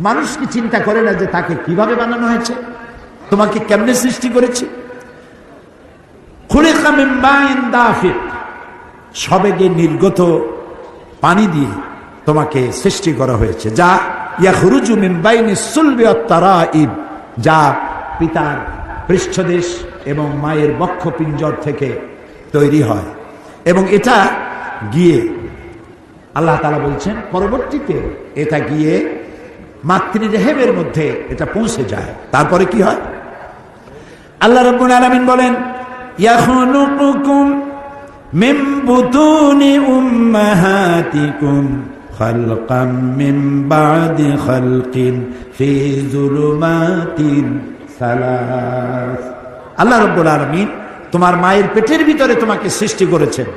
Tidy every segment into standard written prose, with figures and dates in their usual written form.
মানুষ কি চিন্তা করে না যে তাকে কিভাবে বানানো হয়েছে, তোমাকে কেমনে সৃষ্টি করেছে? খুলিকা মিন মাইন দাফিক, সবেগে নির্গত পানি দিয়ে তোমাকে সৃষ্টি করা হয়েছে, যা ইয়াখরুজু মিন বাইনিস সুলবি ওয়াত তারাইব, যা পিতার পৃষ্ঠদেশ এবং মায়ের বক্ষপিঞ্জর থেকে তৈরি হয়। এবং এটা গিয়ে আল্লাহ তাআলা বলছেন পরবর্তীতে এটা গিয়ে মাতৃরেহেমের মধ্যে এটা পৌঁছে যায়। তারপরে কি হয়? আল্লাহ রাব্বুল আলামিন বলেন ইয়াখলুকুকুম মিন বুতুনি উম্মাহাতিকুম খালকাম মিন বাদি খালকিন ফি যুলুমাতিন সালাস। আল্লাহ রাব্বুল আলামিন তোমার মায়ের পেটের ভিতরে তোমাকে সৃষ্টি করেছেন।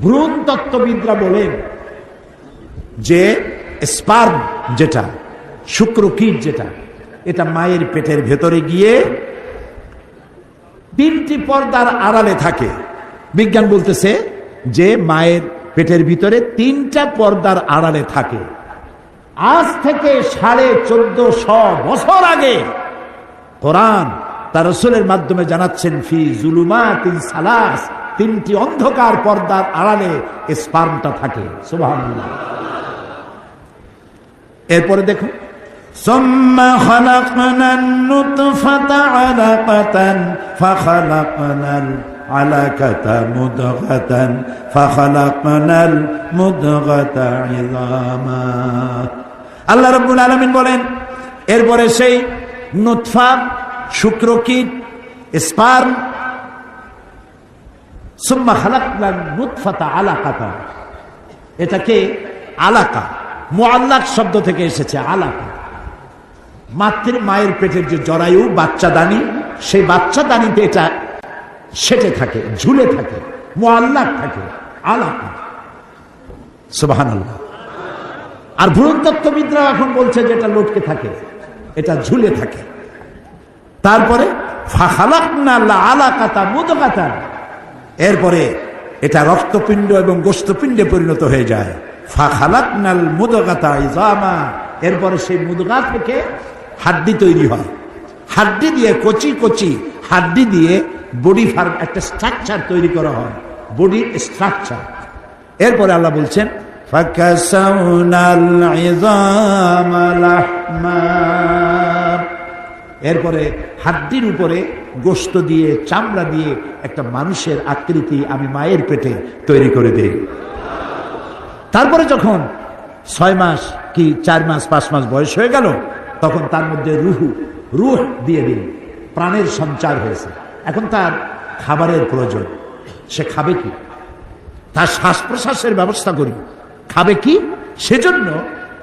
ভ্রূণ তত্ত্ববিদরা বলেন যে স্পার্ম যেটা, শুক্রকীট যেটা, এটা মায়ের পেটের ভেতরে গিয়ে 3টি পর্দার আড়ালে থাকে। বিজ্ঞান বলতেছে যে মায়ের পেটের ভিতরে 3টা পর্দার আড়ালে থাকে। আজ থেকে 1450 বছর আগে কোরআন তার রাসূলের মাধ্যমে জানাচ্ছেন ফি যুলুমাতিন সালাস, 3টি অন্ধকার পর্দার আড়ালে স্পার্মটা থাকে। সুবহানাল্লাহ। এরপরে দেখুন সুম্মা খালাকনান নুতফাতা আলাকাতান ফাখালাকনাল আলাকাতা মুদগাতান ফাখালাকনাল মুদগাতা ইযামা। আল্লাহ রাব্বুল আলামিন বলেন এরপরে সেই নুতফা, শুক্রকীট, স্পার্ম, সুম্মা খালাকনাল নুতফাতা আলাকাতা, এটাকে আলাকা, মুআল্লাক শব্দ থেকে এসেছে আলাকা। মায়ের পেটের যে জরায়ু, বাচ্চাদানি, সেই বাচ্চাদানিতে এটা সেটে থাকে, ঝুলে থাকে, মুআল্লাক থাকে, আলাকা। সুবহানাল্লাহ। আর ভ্রূণতত্ত্ববিদরা এখন বলছে যে এটা লটকে থাকে, এটা ঝুলে থাকে। তারপরে ফাখালাকনাল আলাকাতা মুদগাতান, এরপরে এটা রক্তপিণ্ড এবং গোশতপিণ্ডে পরিণত হয়ে যায়। ফাখালাকনাল মুদগাতা ইযামা, এরপরে সেই মুদগা থেকে হাড্ডি তৈরি হয়। হাড্ডি দিয়ে কচি কচি হাড্ডি দিয়ে বডি ফার্ম একটা স্ট্রাকচার তৈরি করা হয়, বডি স্ট্রাকচার। এরপরে আল্লাহ বলছেন ফাকাসাউনাল ইযামা লাহমা, এরপরে হাড্ডির উপরে গোশত দিয়ে, চামড়া দিয়ে একটা মানুষের আকৃতি আমি মায়ের পেটে তৈরি করে দেই। তারপরে যখন 6 মাস কি 4 মাস 5 মাস বয়স হয়ে গেল, তখন তার মধ্যে রুহ দিয়ে দিন, প্রাণের সঞ্চার হয়েছে। এখন তার খাবারের প্রয়োজন, সে খাবে কি? তার শ্বাস প্রশ্বাসের ব্যবস্থা করি, খাবে কি? সেজন্য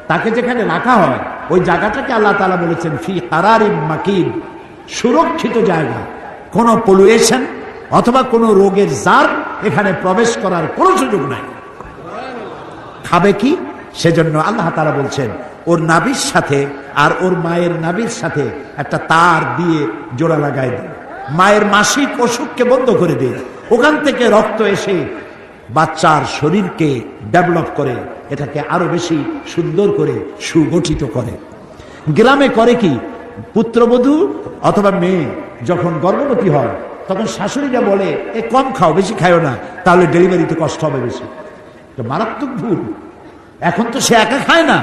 তাকে যেখানে রাখা হয় ওই জায়গাটাকে আল্লাহ তাআলা বলেছেন ফি কারারিম মাকিন, সুরক্ষিত জায়গা, কোনো পলিউশন অথবা কোনো রোগের জার এখানে প্রবেশ করার কোনো সুযোগ নাই। খাবে কি? সেজন্য আল্লাহ তাআলা বলছেন ওর নাভির সাথে আর ওর মায়ের নাভির সাথে একটা তার দিয়ে জোড়া লাগাই দেয়, মায়ের মাসিক অসুখকে বন্ধ করে দেয়, ওখান থেকে রক্ত এসে বাচ্চার শরীরকে ডেভেলপ করে, এটাকে আরো বেশি সুন্দর করে সুগঠিত করে। গ্রামে করে কি, পুত্রবধূ অথবা মেয়ে যখন গর্ভবতী হয় তখন শাশুড়িরা বলে এ কম খাও, বেশি খাও না, তাহলে ডেলিভারিতে কষ্ট হবে বেশি। মারাত্মক ভুল। এখন তো সে একা খায় না,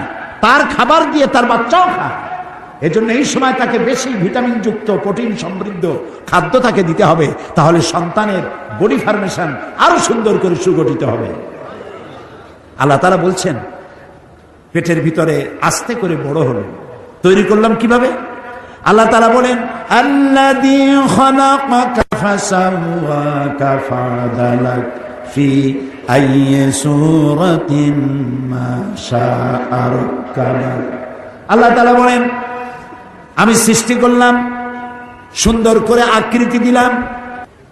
তার খাবার দিয়ে তার বাচ্চাও খায়। এজন্য এই সময় তাকে বেশি ভিটামিন যুক্ত, প্রোটিন সমৃদ্ধ খাদ্য তাকে দিতে হবে, তাহলে সন্তানের বডি ফরমেশন আরো সুন্দর করে সুগঠিত হবে। আল্লাহ তাআলা বলছেন পেটের ভিতরে আস্তে করে বড় হলো, তৈরি করলাম কিভাবে? আল্লাহ তাআলা বলেন আল্লাযী খালাকাকা ফাসাওয়াকা ফাআদালাক ফি আইয়ি সূরাতিন মা শাআ রাক্কাবাক। আল্লাহ তাআলা বলেন আমি সৃষ্টি করলাম, সুন্দর করে আকৃতি দিলাম,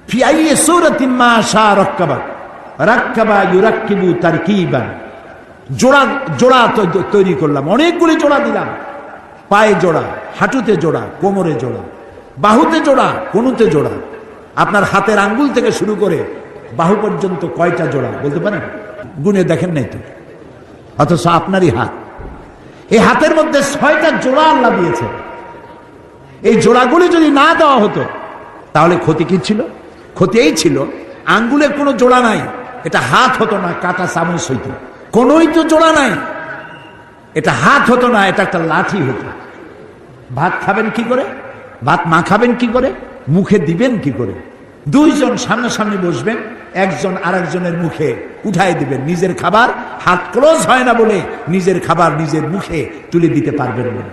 ফি আইয়ি সূরাতিন মা শাআ রাক্কাবাক। রাক্কাবা ইউরাক্কিবু তারকিবান, জোড়া জোড়া তৈরি করলাম, অনেকগুলি জোড়া দিলাম। পায়ে জোড়া, হাঁটুতে জোড়া, কোমরে জোড়া, বাহুতে জোড়া, কনুতে জোড়া। আপনার হাতের আঙ্গুল থেকে শুরু করে বাহু পর্যন্ত কয়টা জোড়া বলতে পারেন? গুনে দেখেন নাই তো, অথচ আপনারই হাত। এই হাতের মধ্যে 6টা জোড়া আল্লাহ দিয়েছে। এই জোড়াগুলি যদি না দেওয়া হতো তাহলে ক্ষতি কি ছিল? ক্ষতি এই ছিল, আঙ্গুলের কোনো জোড়া নাই, এটা হাত হতো না, কাটা চামচ হইতো। কোনোই তো জোড়া নাই, এটা হাত হতো না, এটা একটা লাঠি হতো। ভাত খাবেন কি করে? ভাত মাখাবেন কি করে? মুখে দিবেন কি করে? দুইজন সামনাসামনি বসবেন, একজন আরেকজনের মুখে উঠাই দিবেন। নিজের খাবার হাত ক্লোজ হয় না বলে নিজের খাবার নিজের মুখে তুলে দিতে পারবেন না।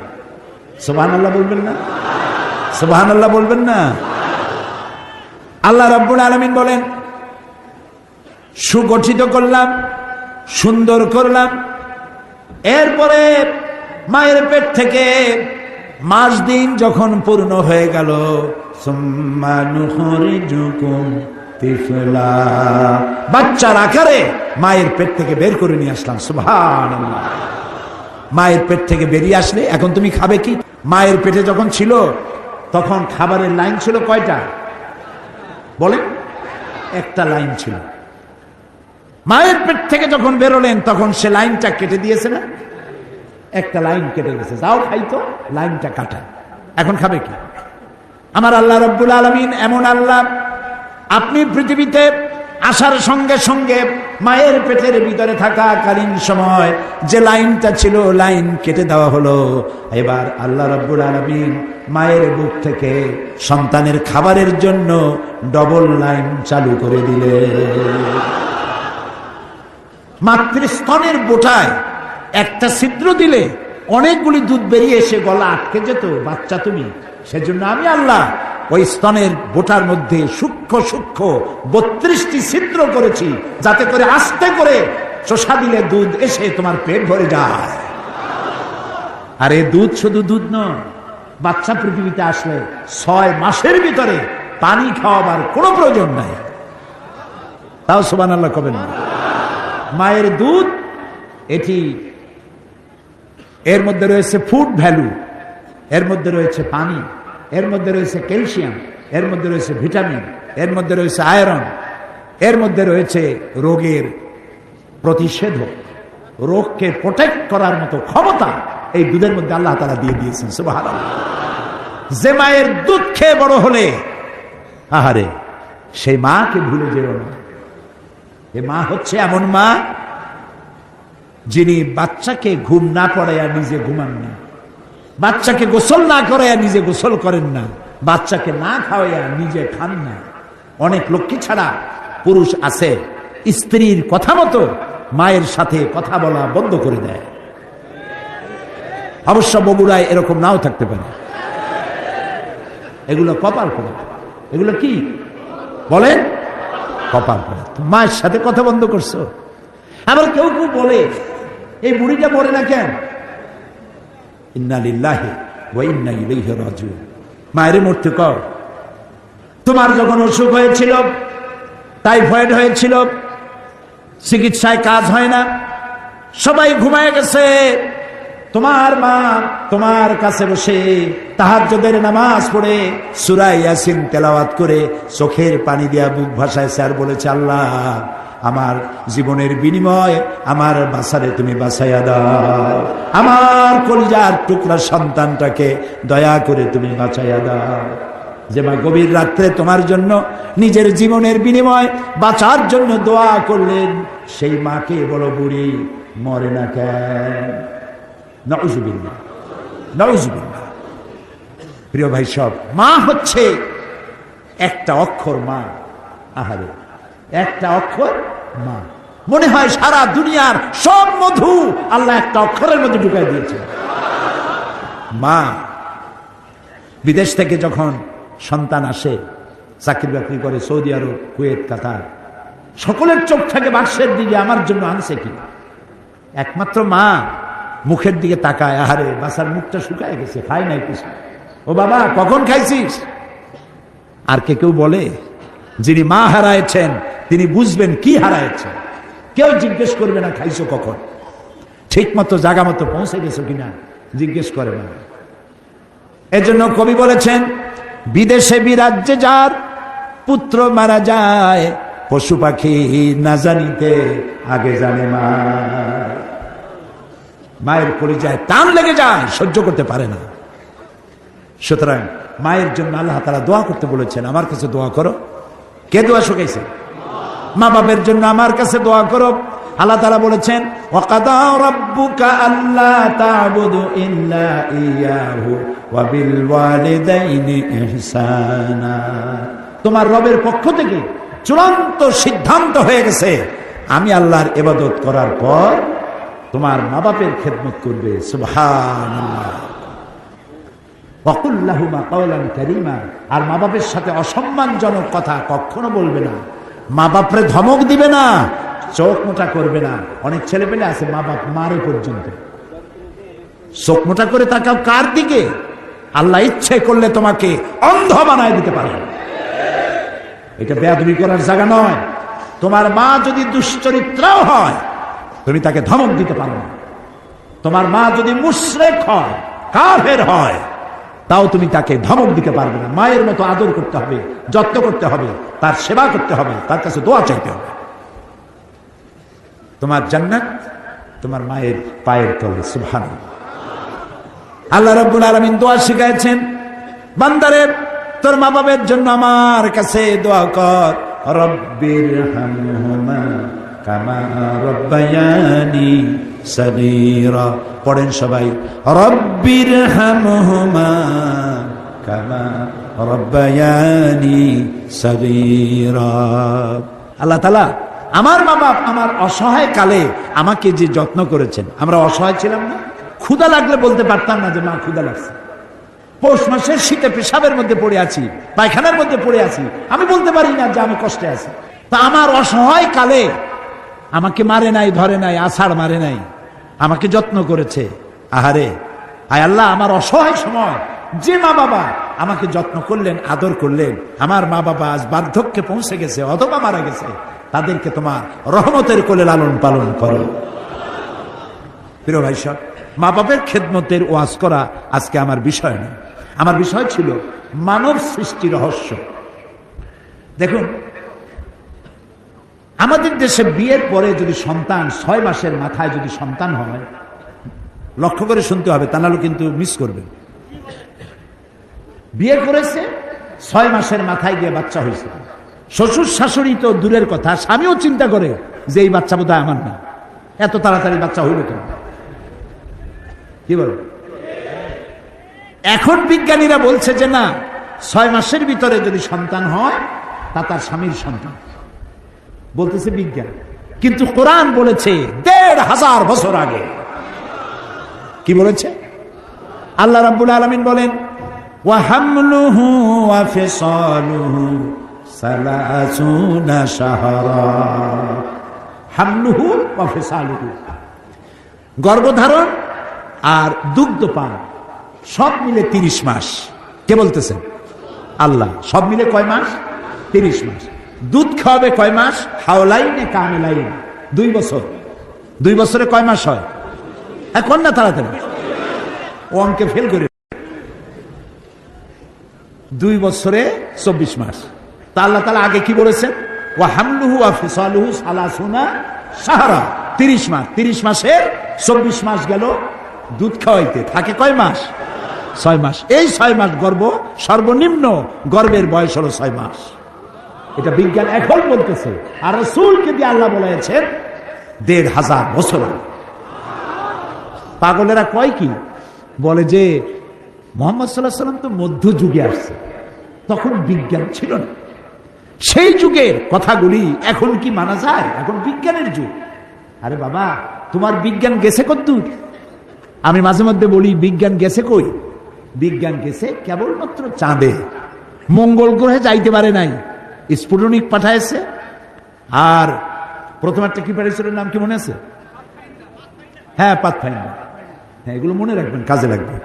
সুবহানাল্লাহ বলবেন না? সুবহানাল্লাহ বলবেন না? আল্লাহ রাব্বুল আলামিন বলেন, সুগঠিত করলাম, সুন্দর করলাম। এরপরে মায়ের পেট থেকে মাস দিন যখন পূর্ণ হয়ে গেল, সুম্মা নুখরিজুকুম তিফলা, বাচ্চার আকারে মায়ের পেট থেকে বের করে নিয়ে আসলাম। সুবহানাল্লাহ। মায়ের পেট থেকে বেরিয়ে আসলে এখন তুমি খাবে কি? মায়ের পেটে যখন ছিল তখন খাবারের লাইন ছিল কয়টা বলেন? একটা লাইন ছিল। মায়ের পেট থেকে যখন বেরোলেন তখন সে লাইনটা কেটে দিয়েছে না? একটা লাইন কেটে গেছে, যাও খাইতো, লাইনটা কাটা। এখন খাবে কি? আমার আল্লাহ রাব্বুল আলামিন এমন আল্লাহ, আপনি পৃথিবীতে আসার সঙ্গে সঙ্গে মায়ের পেটের ভিতরে থাকাকালীন সময় যে লাইনটা ছিল লাইন কেটে দেওয়া হলো। এবার আল্লাহ রাব্বুল আলামিন মায়ের বুক থেকে সন্তানের খাবারের জন্য ডবল লাইন চালু করে দিলেন। মাতৃস্তনের বোটায় একটা ছিদ্র দিলে অনেকগুলি দুধ বেরিয়ে এসে গলা আটকে যেত। বাচ্চা তুমি, সেজন্য আমি আল্লাহ ওই স্তনের বোটার মধ্যে সূক্ষ্ম সূক্ষ্ম 32টি ছিদ্র করেছি, যাতে করে আস্তে করে চোষা দিলে দুধ এসে তোমার পেট ভরে যায়। আর এই দুধ শুধু দুধ নয়, বাচ্চা পৃথিবীতে আসলে 6 মাসের ভিতরে পানি খাওয়াবার কোনো প্রয়োজন নাই। তাও সুবহানাল্লাহ কবেন না? মায়ের দুধ এটি, এর মধ্যে রয়েছে ফুড ভ্যালু, এর মধ্যে রয়েছে পানি, এর মধ্যে রয়েছে ক্যালসিয়াম, এর মধ্যে রয়েছে ভিটামিন, এর মধ্যে রয়েছে আয়রন, এর মধ্যে রয়েছে রোগের প্রতিষেধক, রোগকে প্রোটেক্ট করার মতো ক্ষমতা এই দুধের মধ্যে আল্লাহ তাআলা দিয়ে দিয়েছেন। সুবহানাল্লাহ। যে মায়ের দুধ খেয়ে বড় হলে, আহারে সেই মাকে ভুলে যেও না। এ মা হচ্ছে এমন মা যিনি বাচ্চাকে ঘুম না পড়াইয়া নিজে ঘুমান না, বাচ্চাকে গোসল না করাইয়া নিজে গোসল করেন না, বাচ্চাকে না খাওয়াইয়া নিজে খান না। অনেক লক্ষ্মী ছাড়া পুরুষ আছে, স্ত্রীর কথা মতো মায়ের সাথে কথা বলা বন্ধ করে দেয়। অবশ্য বগুড়ায় এরকম নাও থাকতে পারে। এগুলো কপাল করে। এগুলো কি বলেন? কপাল করে। মায়ের সাথে কথা বন্ধ করছো। আবার কেউ কেউ বলে, এই বুড়িটা মরে না কেন? ইন্না লিল্লাহি ওয়া ইন্না ইলাইহি রাজিউন। মায়ের মরতে কও। তোমার যখন অসুখ হয়েছিল, টাইফয়েড হয়েছিল, চিকিৎসায় কাজ হয় না, সবাই ঘুমায় গেছে, তোমার মা তোমার কাছে বসে তাহাজ্জুদের নামাজ পড়ে সূরা ইয়াসিন তেলাওয়াত করে চোখের পানি দিয়া বুক ভাসাইছে আর বলেছে, আল্লাহ আমার জীবনের বিনিময় আমার বাসারে তুমি বাঁচাইয়া দাও, আমার কলিজার টুকরা সন্তানটাকে দয়া করে তুমি বাঁচাইয়া দাও। যে মা গভীর রাত্রে তোমার জন্য নিজের জীবনের বিনিময় বাঁচার জন্য দোয়া করলেন, সেই মাকে বড় বুড়ি মরে না কেন? নাউজুবিল্লাহ, নাউজুবিল্লাহ। প্রিয় ভাই সব, মা হচ্ছে একটা অক্ষর মা। আহারে, একটা অক্ষর মা। মনে হয় সারা দুনিয়ার সব মধু আল্লাহ একটা অক্ষরের মধ্যে ঢুকাই দিয়েছে। মা। বিদেশ থেকে যখন সন্তান আসে, চাকরি বাকরি করে সৌদি আরব, কুয়েত, কাতার, সকলের চোখ থাকে বাক্সের দিকে, আমার জন্য আনছে কি? একমাত্র মা মুখের দিকে তাকায়, আহারে বাসার মুখটা শুকায় গেছে, খাই নাই কিছু। ও বাবা কখন খাইছিস? আর কেউ বলে, যিনি মা হারাইছেন তিনি বুঝবেন কি হারাইছেন। কেউ জিজ্ঞেস করবে না খাইছো কখন, ঠিক মতো জায়গা মতো পৌঁছে গেছো কিনা জিজ্ঞেস করে না। এজন্য কবি বলেছেন, বিদেশে বিরাজ্যে যার পুত্র মারা যায়, পশু পাখি না জানিতে আগে জানে মা। মায়ের কলিজায় টান লেগে যায়, সহ্য করতে পারে না। সুতরাং মায়ের জন্য আল্লাহ তাআলা দোয়া করতে বলেছেন, আমার কাছে দোয়া করো। কে দোয়া শুকাইছে? মা বাপের জন্য আমার কাছে দোয়া করো। আল্লাহ তাআলা বলেছেন, ওয়াকাদা রাব্বুকা আল্লা তা'বুদু ইল্লা ইয়াহু ওয়া বিল ওয়ালিদাইনি ইহসানা। তোমার রবের পক্ষ থেকে চূড়ান্ত সিদ্ধান্ত হয়ে গেছে, আমি আল্লাহর ইবাদত করার পর তোমার মা বাপের খেদমত করবে। সুবহানাল্লাহ। ওয়াকুল লাহুমা কাওলান কারীমা, আর মা বাপের সাথে অসম্মানজনক কথা কখনো বলবে না। মা বাপরে ধমক দিবে না, চোখ মোটা করবে না। অনেক ছেলে পেলে আছে মা বাপ মারে পর্যন্ত, চোখ মোটা করে তাকাও কার দিকে? আল্লাহ ইচ্ছে করলে তোমাকে অন্ধ বানায় দিতে পারে। এটা বেয়াদবি করার জায়গা নয়। তোমার মা যদি দুশ্চরিত্রাও হয়, তুমি তাকে ধমক দিতে পারো না। তোমার মা যদি মুশরিক হয়, কাফের হয়, তাও তুমি তাকে ধমক দিতে পারবে না। মায়ের মতো আদর করতে হবে, যত্ন করতে হবে, তার সেবা করতে হবে, তার কাছে দোয়া চাইতে হবে। তোমার জান্নাত তোমার মায়ের পায়ের তলে। সুবহানাল্লাহ। আল্লাহ রাব্বুল আলামিন দোয়া শিখাচ্ছেন, বান্দারে তোর মা বাবার জন্য আমার কাছে দোয়া কর। রব্বির হামহুমা কামা রব্বায়ানি সগীরা। পড়েন সবাই, রব্বির হামহুমা কামা রব্বায়ানি সগীরা। আল্লাহ তাআলা আমার মা বাপ আমার অসহায় কালে আমাকে যে যত্ন করেছেন। আমরা অসহায় ছিলাম না, ক্ষুধা লাগলে বলতে পারতাম না যে মা ক্ষুধা লাগছে। পৌষ মাসের শীতে পেশাবের মধ্যে পড়ে আছি, পায়খানার মধ্যে পড়ে আছি, আমি বলতে পারি না যে আমি কষ্টে আছি। তা আমার অসহায় কালে আমাকে মারে নাই, ধরে নাই, আছাড় মারে নাই, আমাকে যত্ন করেছে। আহারে, আয় আল্লাহ, আমার অসহায় সময় যে মা বাবা আমাকে যত্ন করলেন, আদর করলেন, আমার মা বাবা আজ বার্ধক্যে পৌঁছে গেছে অথবা মারা গেছে, তাদেরকে তোমার রহমতের কোলে লালন পালন করো। প্রিয় ভাই সব, মা বাপের খেদমতের ওয়াজ করা আজকে আমার বিষয় না। আমার বিষয় ছিল মানব সৃষ্টি রহস্য। দেখুন, আমাদের দেশে বিয়ের পরে যদি সন্তান 6 মাসের মাথায় যদি সন্তান হয়, লক্ষ্য করে শুনতে হবে, তা নাহলে কিন্তু মিস করবেন। বিয়ে করেছে, 6 মাসের মাথায় গিয়ে বাচ্চা হয়েছে। শ্বশুর শাশুড়ি তো দূরের কথা, স্বামীও চিন্তা করে যে এই বাচ্চা বোধহয় আমার না, এত তাড়াতাড়ি বাচ্চা হইল কেন? কি বল? এখন বিজ্ঞানীরা বলছে যে না, 6 মাসের ভিতরে যদি সন্তান হয় তা তার স্বামীর সন্তান, বলতেছে বিজ্ঞান। কিন্তু কোরআন বলেছে 1500 বছর আগে। কি বলেছে? আল্লাহ রাব্বুল আলামিন বলেন, ওয়া হামলুহু ওয়া ফিসালুহু 30 শাহরা। হামলুহু ওয়া ফিসালুহু, গর্ভধারণ আর দুগ্ধপান সব মিলে 30 মাস। কে বলতেছেন? আল্লাহ। সব মিলে কয় মাস? 30 মাস। দুধ খাওয়াবে কয় মাস? হাওলাইনে কামিলাইন, 2 বছর। 2 বছরে কয় মাস হয়? এখন না তাড়াতাড়ি, ও অঙ্কে ফেল করে। 2 বছরে 24 মাস। তা আল্লাহ তাআলা আগে কি বলেছেন? ওয়া হামলুহু ওয়া ফিসালুহু 30 শাহরা, 30 মাস। 30 মাসে 24 মাস গেল দুধ খাওয়াইতে, থাকে কয় মাস? 6 মাস। এই 6 মাস গর্ভ, সর্বনিম্ন গর্ভের বয়স হলো 6 মাস। এটা বিজ্ঞান এখন বলতেছে, আর রাসূলকে দিয়ে আল্লাহ বলেছেন 1500 বছর। পাগলেরা কয় কি বলে যে মুহাম্মদ সাল্লাল্লাহু আলাইহি ওয়াসাল্লাম তো মধ্যযুগে আসছে, তখন বিজ্ঞান ছিল না। সেই যুগের কথাগুলি এখন কি মানা যায়? এখন বিজ্ঞানের যুগ। আরে বাবা, তোমার বিজ্ঞান গেছে কতদূর? আমি মাঝে মধ্যে বলি, বিজ্ঞান গেছে কই? বিজ্ঞান গেছে কেবলমাত্র চাঁদে, মঙ্গল গ্রহে যাইতে পারে নাই। স্পুটনিক পাঠাইছে, আর প্রথম একটা কি পাঠিয়েছিল, নাম কি মনে আছে? হ্যাঁ, পাথফাইন্ডার। হ্যাঁ, এগুলো মনে রাখবেন, কাজে লাগবে,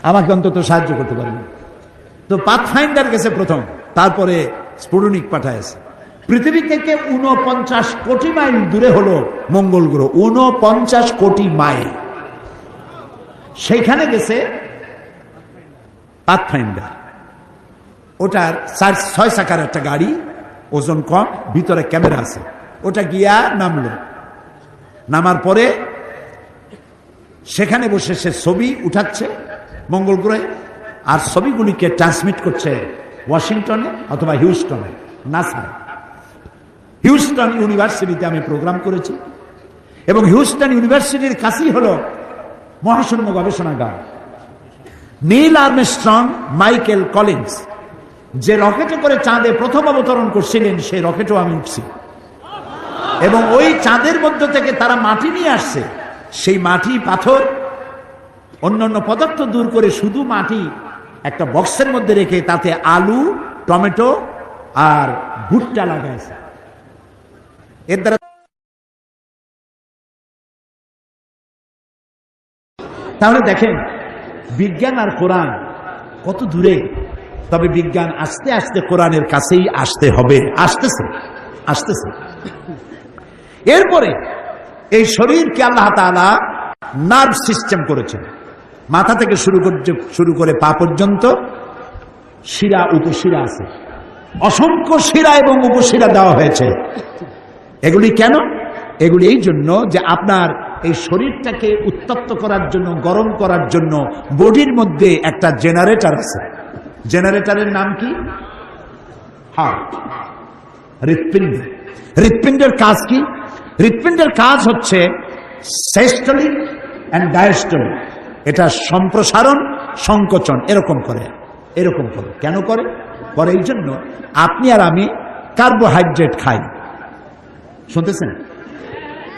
আমাকে অন্তত সাহায্য করতে পারবেন। তো পাথফাইন্ডার গেছে প্রথম, তারপরে স্পুটনিক পাঠাইছে। পৃথিবী থেকে 49 কোটি মাইল দূরে হলো মঙ্গল গ্রহ, 49 কোটি মাইল। সেইখানে গেছে পাথফাইন্ডার। ওটার 6 চাকার একটা গাড়ি, ওজন কম, ভিতরে ক্যামেরা আছে। ওটা গিয়া নামলো, নামার পরে সেখানে বসে সে ছবি উঠাচ্ছে মঙ্গল গ্রহে, আর ছবিগুলিকে ট্রান্সমিট করছে ওয়াশিংটনে অথবা হিউস্টনে, নাসায়। হিউস্টন ইউনিভার্সিটিতে আমি প্রোগ্রাম করেছি, এবং হিউস্টন ইউনিভার্সিটির কাছেই হলো মহাশূন্য গবেষণাগার। নীল আর্মস্ট্রং, মাইকেল কলিন্স যে রকেটে করে চাঁদে প্রথম অবতরণ করছিলেন, সেই রকেটও আমি উঠছি, এবং ওই চাঁদের মধ্য থেকে তারা মাটি নিয়ে আসছে। সেই মাটি, পাথর, অন্যান্য পদার্থ দূর করে শুধু মাটি একটা বক্সের মধ্যে রেখে তাতে আলু, টমেটো আর ভুট্টা লাগাইছে। এর দ্বারা তাহলে দেখেন বিজ্ঞান আর কোরআন কত দূরে। তবে বিজ্ঞান আস্তে আস্তে কোরআনের কাছেই আসতে হবে, আসতেছে। এরপরে এই শরীরকে আল্লাহ তাআলা নার্ভ সিস্টেম করেছেন। মাথা থেকে শুরু করে পা পর্যন্ত শিরা, উপশিরা আছে, অসংখ্য শিরা এবং উপশিরা দেওয়া হয়েছে। এগুলি কেন? এগুলি এই জন্য যে আপনার এই শরীরটাকে উত্তপ্ত করার জন্য, গরম করার জন্য বডির মধ্যে একটা জেনারেটর আছে। জেনারেটরের নাম কি? হার্ট, হৃৎপিণ্ড। হৃৎপিণ্ডের কাজ কি? হৃৎপিণ্ডের কাজ হচ্ছে সিস্টোলিক এন্ড ডায়াস্টোলিক। এটা সম্প্রসারণ, সংকোচন এরকম করে। কেন করে? এই জন্য আপনি আর আমি কার্বোহাইড্রেট খাই। শুনতেছেন?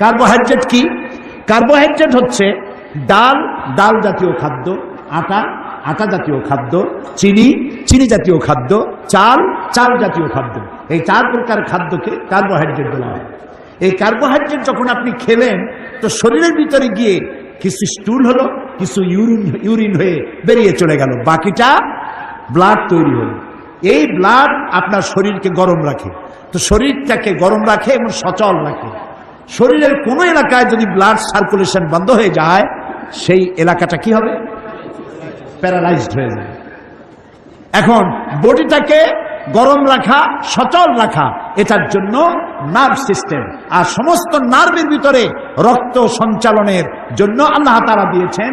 কার্বোহাইড্রেট কি? কার্বোহাইড্রেট হচ্ছে ডাল জাতীয় খাদ্য, আটা জাতীয় খাদ্য, চিনি জাতীয় খাদ্য, চাল জাতীয় খাদ্য। এই 4 প্রকার খাদ্যকে কার্বোহাইড্রেট বলা হয়। এই কার্বোহাইড্রেট যখন আপনি খেলেন, তো শরীরের ভিতরে গিয়ে কিছু স্টুল হলো, কিছু ইউরিন হয়ে বেরিয়ে চলে গেল, বাকিটা ব্লাড তৈরি হলো। এই ব্লাড আপনার শরীরকে গরম রাখে। তো শরীরটাকে গরম রাখে এবং সচল রাখে। শরীরের কোনো এলাকায় যদি ব্লাড সার্কুলেশন বন্ধ হয়ে যায়, সেই এলাকাটা কি হবে? প্যারালাইজড হয়ে যাবে। এখন বডিটাকে গরম রাখা, সচল রাখা, এটার জন্য নার্ভ সিস্টেম, আর সমস্ত নার্ভের ভিতরে রক্ত সঞ্চালনের জন্য আল্লাহ তাআলা দিয়েছেন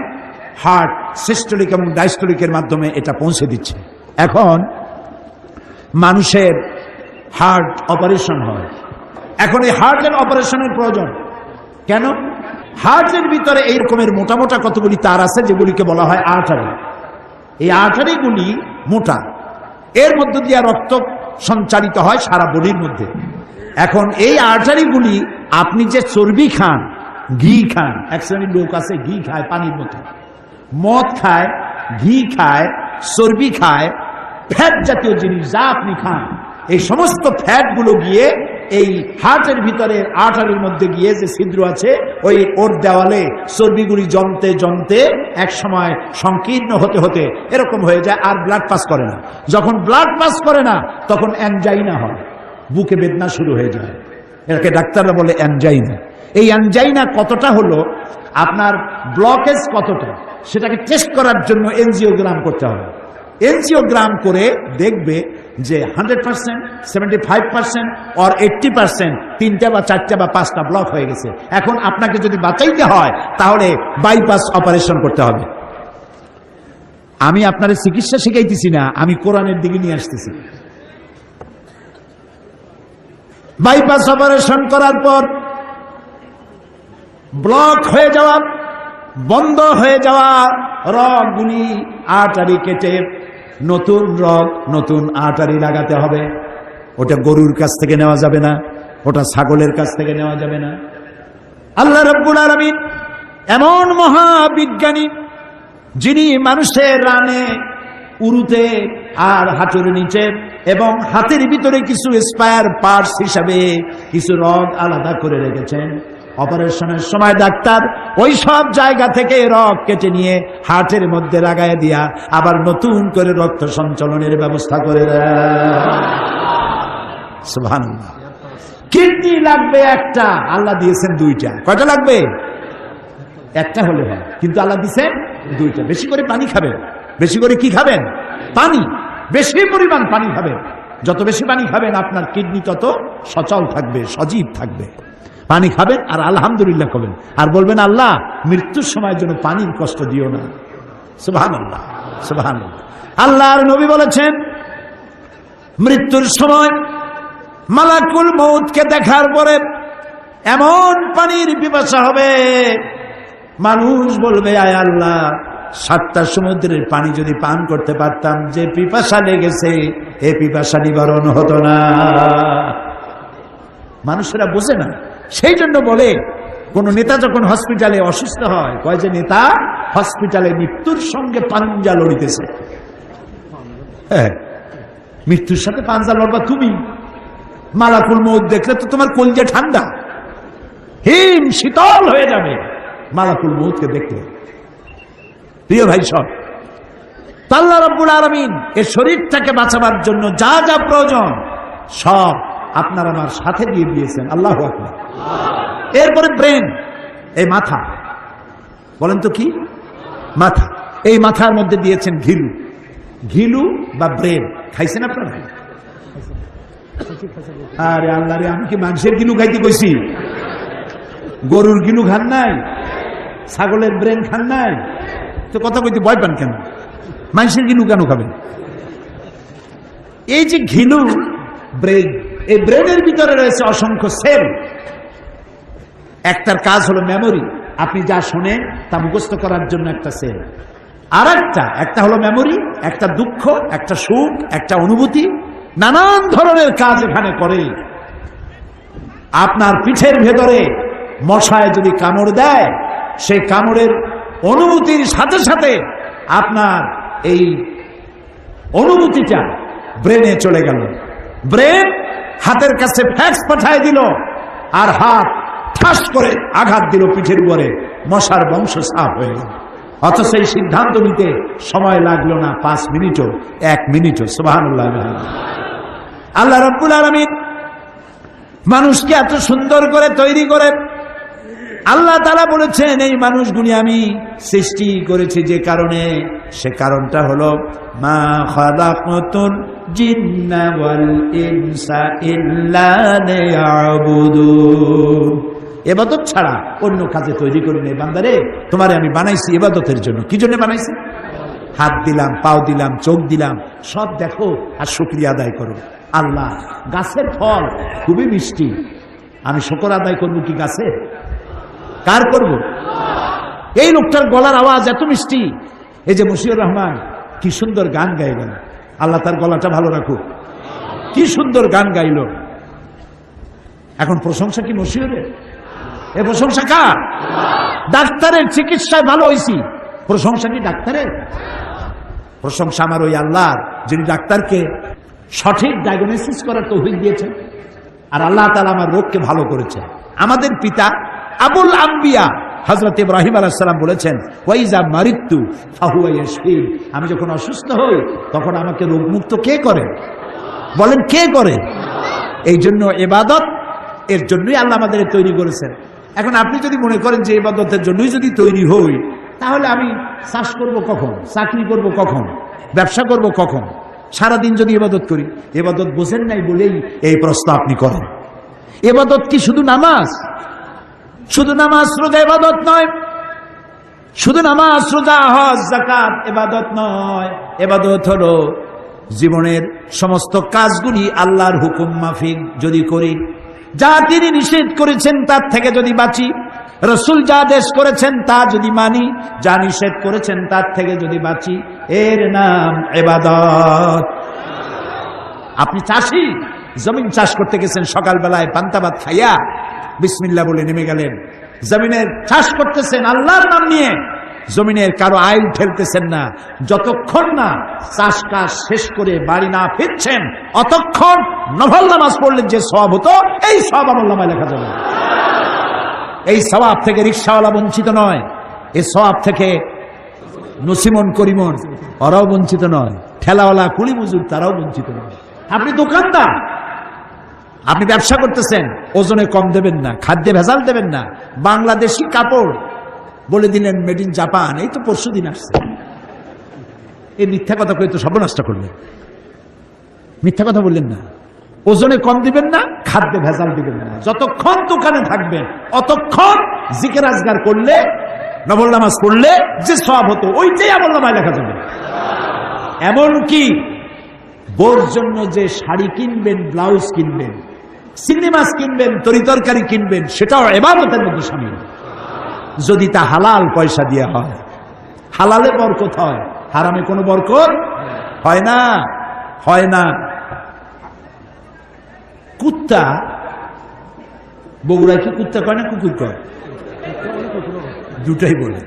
হার্ট, সিস্টোলিক এবং ডায়াস্টোলিকের মাধ্যমে এটা পৌঁছে দিচ্ছে। এখন মানুষের হার্ট অপারেশন হয়। এখন এই হার্টের অপারেশনের প্রয়োজন কেন? হার্টের ভিতরে এই রকমের মোটা মোটা কতগুলি তার আছে, যেগুলিকে বলা হয় আর্টারি। এই আর্টারিগুলি মোটা, এর মধ্য দিয়ে রক্ত সঞ্চালিত হয় সারা বডির মধ্যে। এখন এই আর্টারিগুলি, আপনি যে চর্বি খান, ঘি খান, এক শ্রেণীর লোক আছে ঘি খায় পানির মতো, মদ খায়, ঘি খায়, চর্বি খায়, ফ্যাট জাতীয় জিনিস যা আপনি খান, এই সমস্ত ফ্যাটগুলো গিয়ে এই হার্টের ভিতরে আর্টারির মধ্যে গিয়ে যে ছিদ্র আছে, ওর দেওয়ালে চর্বিগুলি জমতে এক সময় সংকীর্ণ হতে এরকম হয়ে যায়, আর ব্লাড পাস করে না। যখন ব্লাড পাস করে না, তখন অ্যানজাইনা হয়, বুকে বেদনা শুরু হয়ে যায়। এটাকে ডাক্তাররা বলে অ্যানজাইনা। এই অ্যানজাইনা কতটা হলো, আপনার ব্লকেজ কতটা, সেটাকে টেস্ট করার জন্য এনজিওগ্রাম করতে হবে। এনজিওগ্রাম করে দেখবে যে 100%, 75% or 80%, 3টা বা 4টা বা 5টা ব্লক হয়ে গেছে। এখন আপনাকে যদি বাঁচাইতে হয়, তাহলে বাইপাস অপারেশন করতে হবে। আমি আপনার চিকিৎসা শিখাইতেছি না, আমি কোরআনের দিকে নিয়ে আসতেছি। বাইপাস অপারেশন করার পর ব্লক হয়ে যাওয়া, বন্ধ হয়ে যাওয়া রগগুলি আর্টারি কেটে নতুন রগ, নতুন আর্টারি লাগাতে হবে। ওটা গরুর কাছ থেকে নেওয়া যাবে না, ওটা ছাগলের কাছ থেকে নেওয়া যাবে না। আল্লাহ রাব্বুল আলামিন এমন মহাবিজ্ঞানী, যিনি মানুষের রানে, উরুতে আর হাঁটুর নিচে এবং হাতের ভিতরে কিছু স্পায়ার পার্টস হিসাবে কিছু রগ আলাদা করে রেখেছেন। অপারেশনের সময় ডাক্তার ওই সব জায়গা থেকে রগ কেটে নিয়ে হার্টের মধ্যে লাগায় দিয়া আবার নতুন করে রক্ত সঞ্চালনের ব্যবস্থা করে দেয়। সুবহানাল্লাহ। কিডনি লাগবে একটা, আল্লাহ দিয়েছেন 2টা। কয়টা লাগবে? একটা হলে হয়, কিন্তু আল্লাহ দিয়েছেন 2টা। বেশি করে পানি খাবেন। বেশি করে কি খাবেন? পানি। বেশি পরিমাণ পানি খাবেন। যত বেশি পানি খাবেন, আপনার কিডনি তত সচল থাকবে, সজীব থাকবে। পানি খাবেন আর আলহামদুলিল্লাহ খাবেন, আর বলবেন আল্লাহ মৃত্যুর সময় যেন পানির কষ্ট দিও না। সুবহানাল্লাহ, সুবহানাল্লাহ। আল্লাহর নবী বলেছেন, মৃত্যুর সময় মালাকুল মউতকে দেখার পরে এমন পানির পিপাসা হবে, মানুষ বলবে আয় আল্লাহ 7টা সমুদ্রের পানি যদি পান করতে পারতাম, যে পিপাসা লেগেছে এ পিপাসা নিবারণ হতো না। মানুষেরা বোঝে না, সেই জন্য বলে কোন নেতা যখন হসপিটালে অসুস্থ হয়, কয় যে নেতা হসপিটালে মৃত্যুর সঙ্গে পাঞ্জা লড়িতেছে। হ্যাঁ, মৃত্যুর সাথে পাঞ্জা লড়বা তুমি? মালাকুল মউত দেখলে তো তোমার কলিজা ঠান্ডা, হিম শীতল হয়ে যাবে মালাকুল মউতকে দেখলে। প্রিয় ভাই সব, আল্লাহ রাব্বুল আলামিন এই শরীরটাকে বাঁচাবার জন্য যা যা প্রয়োজন সব আপনার আমার সাথে দিয়ে দিয়েছেন। আল্লাহু আকবার। এরপরে ব্রেন, এই মাথা, বলেন তো কি মাথা, এই মাথার মধ্যে দিয়েছেন ঘিলু। ঘিলু বা ব্রেন খাইছেন আপনারা? আরে আল্লাহ রে, আমি কি মানুষের গিলু খাইতে কইছি? গরুর গিলু খান নাই? ছাগলের ব্রেন খান নাই? তো কথা কইতে ভয় পান কেন? মানুষের গিলু কেন খাবেন? এই যে ঘিলু, ব্রেন, এই ব্রেনের ভিতরে রয়েছে অসংখ্য সেল। একটার কাজ হলো মেমোরি, আপনি যা শোনেন তা মুখস্থ করার জন্য একটা সেল। আর একটা হলো মেমোরি, একটা দুঃখ, একটা সুখ, একটা অনুভূতি, নানান ধরনের কাজ এখানে করে। আপনার পিঠের ভেতরে মশায় যদি কামড় দেয়, সেই কামড়ের অনুভূতির সাথে সাথে আপনার এই অনুভূতিটা ব্রেনে চলে গেল। ব্রেন হাতের কাছে ফ্যাক্স পাঠায় দিল, আর হাত ঠাস করে আঘাত দিল পিঠের উপরে, মশার বংশ সাফ হয়ে গেল। অথচ এই সিদ্ধান্ত নিতে সময় লাগলো না 5 মিনিটও, 1 মিনিটও। সুবহানাল্লাহ। আল্লাহ রাব্বুল আলামিন মানুষকে এত সুন্দর করে তৈরি করে আল্লাহ তাআলা বলেছেন, এই মানুষগুলি আমি সৃষ্টি করেছি যে কারণে, সে কারণটা হলো মা খালাকাতুল জিন্না ওয়াল ইনসা ইল্লা লিয়াবুদুন। ইবাদত ছাড়া অন্য কাজে তৈরি করি নাই বান্দারে, তোমারে আমি বানাইছি ইবাদতের জন্য। কি জন্য বানাইছি? হাত দিলাম, পাও দিলাম, চোখ দিলাম, সব দেখো আর শুকরিয়া আদায় করো। আল্লাহ, গাছের ফল খুবই মিষ্টি, আমি শুকর আদায় করবো কি গাছে? কার করব? এই লোকটার গলার আওয়াজ এত মিষ্টি, এই যে মশিউর রহমান কি সুন্দর গান গাইল, আল্লাহ তার গলাটা ভালো রাখুক, কি সুন্দর গান গাইল। এখন প্রশংসা কি মশিউরের? এ প্রশংসা কার? ডাক্তারের চিকিৎসায় ভালো হয়েছি, প্রশংসা কি ডাক্তারের? প্রশংসা আমার ওই আল্লাহর, যিনি ডাক্তারকে সঠিক ডায়াগনোসিস করার তৌফিক দিয়েছেন, আর আল্লাহ তাআলা আমার রোগকে ভালো করেছে। আমাদের পিতা আবুল আম্বিয়া হযরত ইব্রাহিম আলাইহিস সালাম বলেছেন, ওয়াইজা মারিতু ফাহুয়া ইয়াশফিন, আমি যখন অসুস্থ হই তখন আমাকে রোগমুক্ত কে করে? বলেন কে করে? এই জন্য ইবাদত, এর জন্যই আল্লাহ আমাদের তৈরি করেছেন। এখন আপনি যদি মনে করেন যে ইবাদতের জন্যই যদি তৈরি হই, তাহলে আমি চাষ করব কখন, চাকরি করব কখন, ব্যবসা করব কখন? সারাদিন যদি ইবাদত করি, ইবাদত বোঝেন নাই বলেই এই প্রশ্ন আপনি করেন। ইবাদত কি শুধু নামাজ? শুধু নামাজ রোজা ইবাদত নয়, শুধু নামাজ রোজা হজ যাকাত ইবাদত নয়। ইবাদত হলো জীবনের সমস্ত কাজগুলি আল্লাহর হুকুম মাফিক যদি করি, যা তিনি নিষেধ করেছেন তার থেকে যদি বাঁচি, রাসূল যা আদেশ করেছেন তা যদি মানি, যা নিষেধ করেছেন তার থেকে যদি বাঁচি, এর নাম ইবাদত। আপনি চাষি, জমিন চাষ করতে গেছেন, সকালবেলায় পান্তা ভাত খাইয়া বিসমিল্লাহ বলে নেমে গেলেন, জমিনের চাষ করতেছেন আল্লাহর নাম নিয়ে, জমিনের কারো আইল ঠেলতেছেন না। যতক্ষণ না চাষ কাজ শেষ করে বাড়ি না ফিরছেন, অতক্ষণ নফল নামাজ পড়লেন যে সওয়াব হতো, এই সওয়াব আমলনামায় লেখা যাবে। এই সওয়াব থেকে রিকশাওয়ালা বঞ্চিত নয়, এই সওয়াব থেকে নসিমন করিমন ওরাও বঞ্চিত নয়, ঠেলাওয়ালা কুলি মজুর তারাও বঞ্চিত নয়। আপনি দোকানদার, আপনি ব্যবসা করতেছেন, ওজনে কম দেবেন না, খাদ্যে ভেজাল দেবেন না, বাংলাদেশি কাপড় বলে দিলেন মেড ইন জাপান, এই তো পরশুদিন আসছে, এই মিথ্যা কথা কই তো সর্বনাশটা করলেন। মিথ্যা কথা বললেন না, ওজনে কম দিবেন না, খাদ্যে ভেজাল দিবেন না। যতক্ষণ দোকানে থাকবেন অতক্ষণ জিকির আজগার করলে, নফল নামাজ পড়লে যে সওয়াব হতো ওইটাই আমলনামায় লেখা যাবে। এমনকি বোর জন্য যে শাড়ি কিনবেন, ব্লাউজ কিনবেন, চিংড়ি মাছ কিনবেন, তরিতরকারি কিনবেন, সেটাও ইবাদতের মধ্যে শামিল, যদি তা হালাল পয়সা দিয়ে হয়। হালালে বরকত হয়, হারামে কোনো বরকত হয় না, হয় না। কুত্তা, বগুড়ায় কি কুত্তা কয় না কুকুর কয়? দুটাই বলে।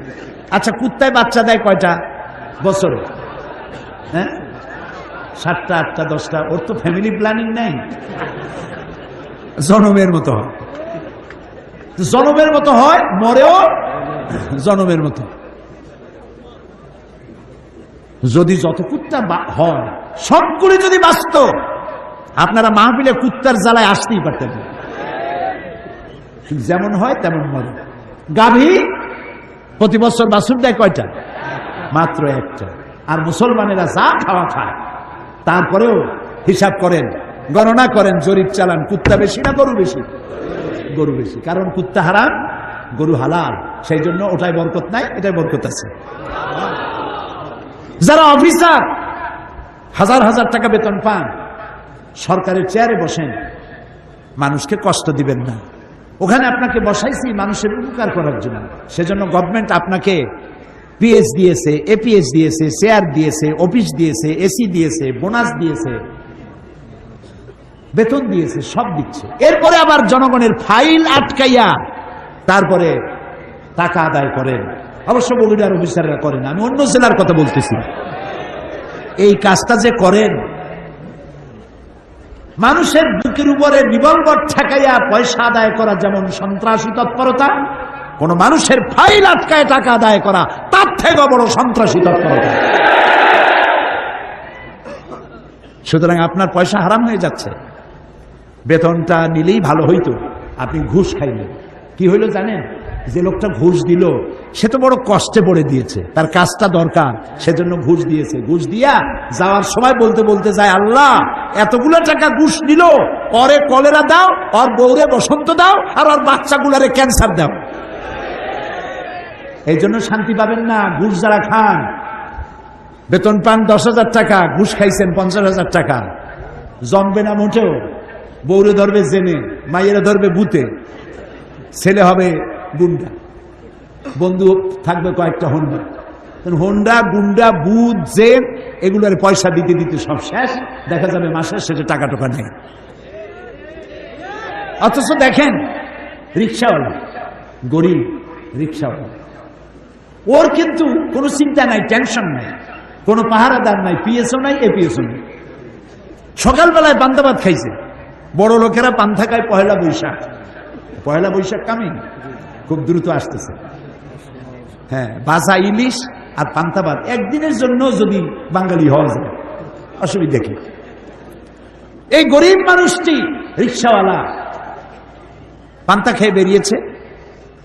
আচ্ছা, কুত্তায় বাচ্চা দেয় কয়টা বছরে? হ্যাঁ, 7টা 8টা 10টা। ওর তো ফ্যামিলি প্ল্যানিং নাই, জনমের মতো হয়, জনমের মতো হয়, মরেও জনমের মতো। যদি যত কুত্তা হয় সবগুলি যদি বাঁচত, আপনারা মাহফিলে কুত্তার জ্বালায় আসতেই পারতেন। যেমন হয় তেমন মরে। গাভী প্রতি বছর বাছুর দেয় কয়টা? মাত্র একটা। আর মুসলমানেরা যা খাওয়া খায়, তারপরেও হিসাব করেন, গণনা করেন, জরিপ চালান, কুত্তা বেশি না গরু বেশি? গরু বেশি। কারণ কুত্তা হারাম, গরু হালাল, সেই জন্য ওটাই বরকত নাই, এটাই বরকত আছে। যারা অফিসার হাজার হাজার টাকা বেতন পান, সরকারের চেয়ারে বসেন, মানুষকে কষ্ট দিবেন না। ওখানে আপনাকে বসাইছি মানুষের উপকার করার জন্য, সেজন্য গভর্নমেন্ট আপনাকে পিএস দিয়েছে, এপিএস দিয়েছে, চেয়ার দিয়েছে, অফিস দিয়েছে, এসি দিয়েছে, বোনাস দিয়েছে, বেতন দিয়েছে, সব দিচ্ছে। এরপরে আবার জনগণের ফাইল আটকাইয়া তারপরে টাকা আদায় করেন। অবশ্য বগুড়ার অফিসাররা করেন, আমি অন্য জেলার কথা বলতেছি। এই কাজটা যে করেন, মানুষের বুকের উপরে রিভলভার ঠেকাইয়া পয়সা আদায় করা যেমন সন্ত্রাসী তৎপরতা, কোন মানুষের ফাইল আটকায় টাকা আদায় করা তার থেকে বড় সন্ত্রাসী তৎপরতা। সুতরাং আপনার পয়সা হারাম হয়ে যাচ্ছে। বেতনটা নিলেই ভালো হইতো, আপনি ঘুষ খাইলেন। কি হইল জানেন? যে লোকটা ঘুষ দিল সে তো বড় কষ্টে পড়ে দিয়েছে, তার কাজটা দরকার, সেজন্য ঘুষ দিয়েছে। ঘুষ দিয়া যাওয়ার সময় বলতে বলতে যায়, আল্লাহ এতগুলো টাকা ঘুষ নিল, ওরে কলেরা দাও, ওর বউরে বসন্ত দাও, আর ওর বাচ্চাগুলারে ক্যান্সার দাও। এই জন্য শান্তি পাবেন না। ঘুষ যারা খান, বেতন পান 10,000 টাকা, ঘুষ খাইছেন 50,000 টাকা, জমবে না মোটেও। বউরে ধরবে জেনে, মাইয়েরা ধরবে বুতে, ছেলে হবে গুন্ডা, বন্ধু থাকবে কয়েকটা হোন্ডা। হোন্ডা, গুন্ডা, বুথ, জেন, এগুলোর পয়সা দিতে দিতে সব শেষ। দেখা যাবে মাসের শেষে টাকা টোকা নেই। অথচ দেখেন রিক্সাওয়ালা, গরিব রিক্সাওয়ালা, ওর কিন্তু কোনো চিন্তা নাই, টেনশন নাই, কোনো পাহারাদার নাই, পিএসও নাই, এপিএসও নাই। সকালবেলায় পান্তা ভাত খাইছে। বড় লোকেরা পান্থা খায় পয়লা বৈশাখ। পয়লা বৈশাখ কামিং, খুব দ্রুত আসতেছে। হ্যাঁ, ভাজা ইলিশ আর পান্তা ভাত একদিনের জন্য যদি বাঙালি হওয়া যায়, অসুবিধা কি? এই গরিব মানুষটি রিক্সাওয়ালা পান্তা খেয়ে বেরিয়েছে,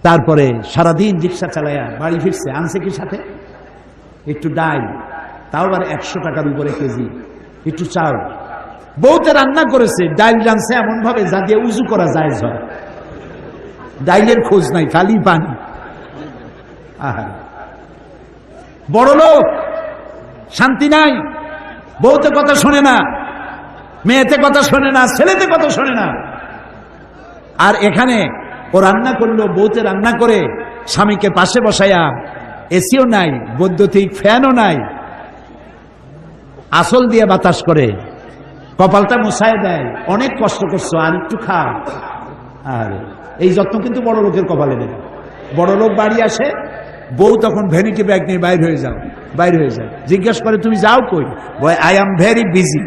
তারপরে সারাদিন রিক্সা চালায়া বাড়ি ফিরছে। আনছে কি সাথে? একটু ডাল, তাও আবার 100 টাকার উপরে কেজি, একটু চাল। বউতে রান্না করেছে, ডাল রানছে এমন ভাবে যা দিয়ে উজু করা যায়। ডাইলের খোঁজ নাই, খালি পানি। আহা, বড় লোক, শান্তি নাই। বউতে কথা শোনে না, মেয়েতে কথা শোনে না, ছেলেতে কথা শোনে না। আর এখানে ও রান্না করলো, বউতে রান্না করে স্বামীকে পাশে বসায়া, এসিও নাই, বৈদ্যুতিক ফ্যানও নাই, আসল দিয়ে বাতাস করে, কপালটা মুছায় দেয়। অনেক কষ্ট করছো, আর একটু খাও। আর এই যত্ন কিন্তু বড় লোকের কপালে নেই। বড় লোক বাড়ি আসে, বউ তখন ভ্যানিটি ব্যাগ নিয়ে বাইর হয়ে যায়। জিজ্ঞেস করে, তুমি যাও কই? Boy, I am very busy,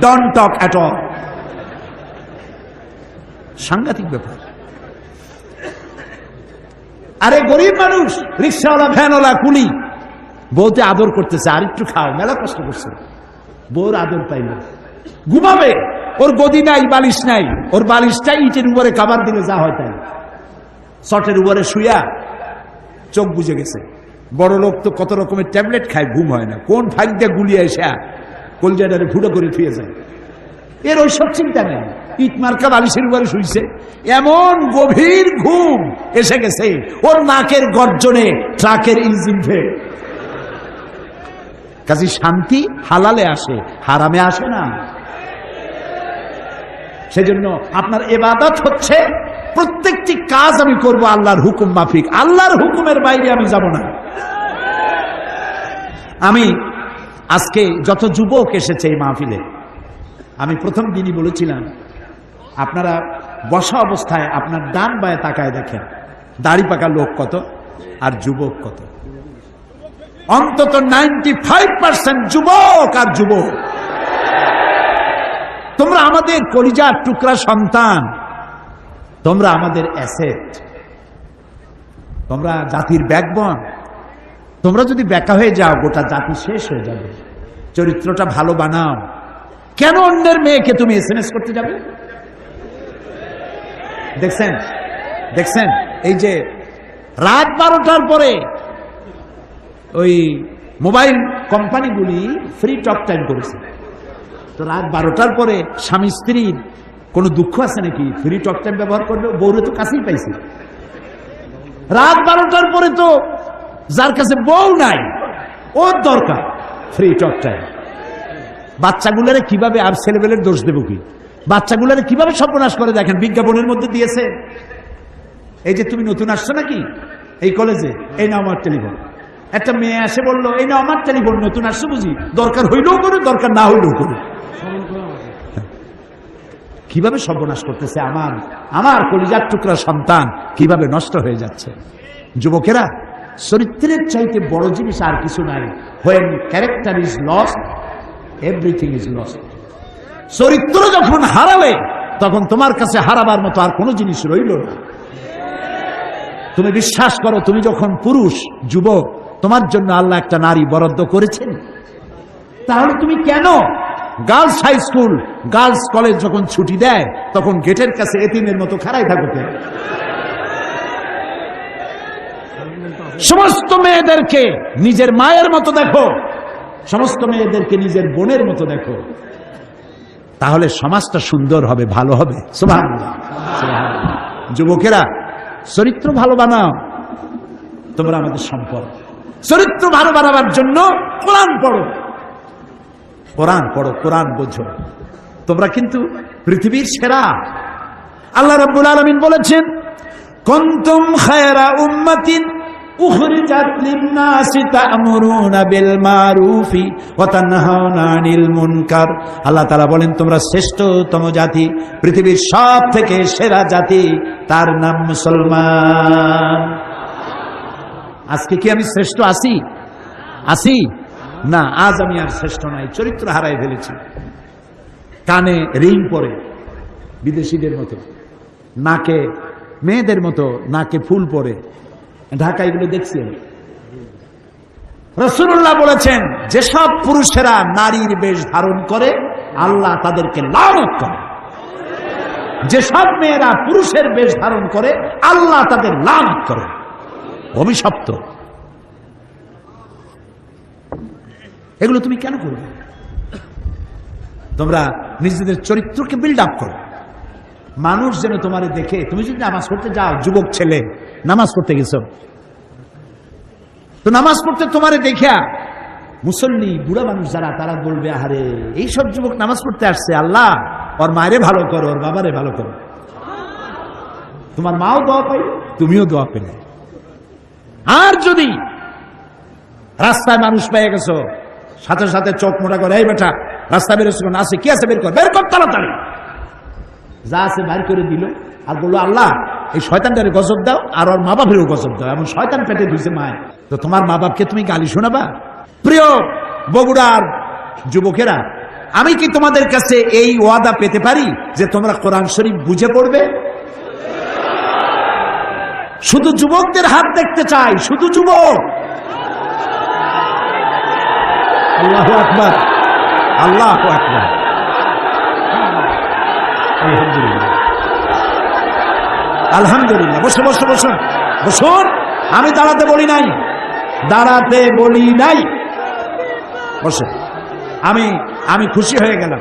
don't talk at all. সাংঘাতিক ব্যাপার। আরে গরিব মানুষ, রিক্সাওয়ালা, ভ্যানওয়ালা, কুলি, বউতে আদর করতেছে, আর একটু খাও, মেলা কষ্ট করছে। বউর আদর পাইল, ঘুমাবে, ওর গদি নাই, বালিশ নাই, ওর বালিশটা ইটের উপরে কাবার দিলে যা হয় তাই, চটের উপরে শুয়া চোখ বুঝে গেছে। বড় লোক তো কত রকমের ট্যাবলেট খায়, ঘুম হয় না, কোন ফাইল দিয়ে গুলিয়ে এসে কলজাটারে ফুটো করে থুয়ে যায়। এর ওইসব চিন্তা নেই। ইট মার্কা বালিশের উপরে শুইছে, এমন গভীর ঘুম এসে গেছে, ওর নাকের গর্জনে ট্রাকের ইঞ্জিন ফেল। কাজে শান্তি হালালে আসে, হারামে আসে না। সেজন্য আপনার ইবাদত হচ্ছে প্রত্যেকটি কাজ আমি করব আল্লাহর হুকুম মাফিক, আল্লাহর হুকুমের বাইরে আমি যাব না। আমি আজকে যত যুবক এসেছে এই মাহফিলে, আমি প্রথম দিনই বলেছিলাম আপনারা বসা অবস্থায় আপনার ডান বায়ে তাকায় দেখেন দাড়ি পাকা লোক কত আর যুবক কত। অন্তত 95% যুবক আর যুবক। তোমরা আমাদের কলিজার টুকরা সন্তান, তোমরা আমাদের অ্যাসেট, তোমরা জাতির ব্যাকবোন। তোমরা যদি বেকা হয়ে যাও গোটা জাতি শেষ হয়ে যাবে। চরিত্রটা ভালো বানাও। কেন অন্যের মেয়েকে তুমি SMS করতে যাবে? দেখছেন দেখছেন এই যে রাত 12টার পরে ওই মোবাইল কোম্পানিগুলি ফ্রি টক টাইম করেছে। তো রাত 12টার পরে স্বামী স্ত্রীর কোনো দুঃখ আছে নাকি? ফ্রি টক টাইম ব্যবহার করবে, বউরে তো কাছেই পাইছে। রাত 12টার পরে তো যার কাছে বউ নাই ওর দরকার ফ্রি টক টাইম। বাচ্চাগুলারে কিভাবে, আর ছেলেবেলের দোষ দেব কি, বাচ্চাগুলারে কিভাবে সর্বনাশ করে দেখেন। বিজ্ঞাপনের মধ্যে দিয়েছে এই যে তুমি নতুন আসছো নাকি এই কলেজে, এই নাও আমার টেলিফোন। একটা মেয়ে আসে বললো এই নাও আমার টেলিফোন, নতুন আসছো বুঝি, দরকার হইলেও করে দরকার না হইলেও করে। কিভাবে সর্বনাশ করতেছে আমার আমার কলিজার টুকরা সন্তান, কিভাবে নষ্ট হয়ে যাচ্ছে। যুবকেরা, চরিত্রের চাইতে বড় জিনিস আর কিছু নাই। when character is lost everything is lost। চরিত্র যখন হারাবে তখন তোমার কাছে হারাবার মতো আর কোনো জিনিস রইল না। তুমি বিশ্বাস করো, তুমি যখন পুরুষ যুবক, তোমার জন্য আল্লাহ একটা নারী বরাদ্দ করেছেন, তাহলে তুমি কেন girls high school girls college যখন ছুটি দেয় তখন গেটের কাছে এতিমের মতো খাড়াই থাকো? সমস্ত মেয়েদেরকে নিজের মায়ের মতো দেখো, সমস্ত মেয়েদেরকে নিজের বোনের মতো দেখো, তাহলে সমাজটা সুন্দর হবে, ভালো হবে। সুবহানাল্লাহ, সুবহানাল্লাহ। যুবকেরা, চরিত্র ভালো বানাও, তোমরা আমাদের সম্পদ। চরিত্র ভালো বানাবার জন্য কোরআন পড়ো, কোরআন পড়ো, কোরআন বোঝো। তোমরা কিন্তু পৃথিবীর সেরা। আল্লাহ রাব্বুল আলামিন বলেছেন কুনতুম খায়রা উম্মাতিন উখরিজাত লিন-নাসি তা'মুরুনা বিল মারুফি ওয়া তানহাউনা আনিল মুনকার। আল্লাহ তাআলা বলেন তোমরা শ্রেষ্ঠতম জাতি, পৃথিবীর সব থেকে সেরা জাতি, তার নাম মুসলমান। আজকে কি আমি শ্রেষ্ঠ আছি? আছি না, আজ আমি আর শ্রেষ্ঠ নাই, চরিত্র হারাই ফেলেছি। কানে রিং পরে বিদেশিদের মতো, নাকে মেয়েদের মতো নাকে ফুল পরে ঢাকা, এগুলো দেখছি আমি। রাসূলুল্লাহ বলেছেন যেসব পুরুষেরা নারীর বেশ ধারণ করে আল্লাহ তাদেরকে লানত করে, যেসব মেয়েরা পুরুষের বেশ ধারণ করে আল্লাহ তাদের লানত করে, অভিশপ্ত। এগুলো তুমি কেন করবে? তোমরা নিজেদের চরিত্রকে বিল্ড আপ করো, মানুষ যেন তোমারে দেখে। তুমি যদি নামাজ পড়তে যাও, যুবক ছেলে নামাজ পড়তে গেছো, তো নামাজ পড়তে তোমারে দেখা মুসল্লি বুড়া মানুষ যারা, তারা বলবে আরে এইসব যুবক নামাজ পড়তে আসছে, আল্লাহ ওর মায়েরে ভালো করো, ওর বাবারে ভালো করো। তোমার মাও দোয়া পাই, তুমিও দোয়া পেলে। আর যদি রাস্তায় মানুষ পেয়ে গেছো, সাথে সাথে চোখ মোটা করে, এই বেটা রাস্তায় বেরোচ্ছ না, আছে কি আছে বের কর, বের কর তাড়াতাড়ি। যা আছে বাইর করে দিল, আর বললো আল্লাহ এই শয়তানটারে গজব দাও, আর ওর মা বাপেরও গজব দাও, এমন শয়তান পেটে ধুইছে মায়। তো তোমার মা বাপকে তুমি গালি শোনাবা? প্রিয় বগুড়ার যুবকেরা, আমি কি তোমাদের কাছে এই ওয়াদা পেতে পারি যে তোমরা কোরআন শরীফ বুঝে পড়বে? শুধু যুবকদের হাত দেখতে চাই, শুধু যুবক। আল্লাহু আকবার, আল্লাহু আকবার। আলহামদুলিল্লাহ, আলহামদুলিল্লাহ। বসুন বসুন বসুন বসুন। আমি দাঁড়াতে বলি নাই, দাঁড়াতে বলি নাই, বসে। আমি খুশি হয়ে গেলাম,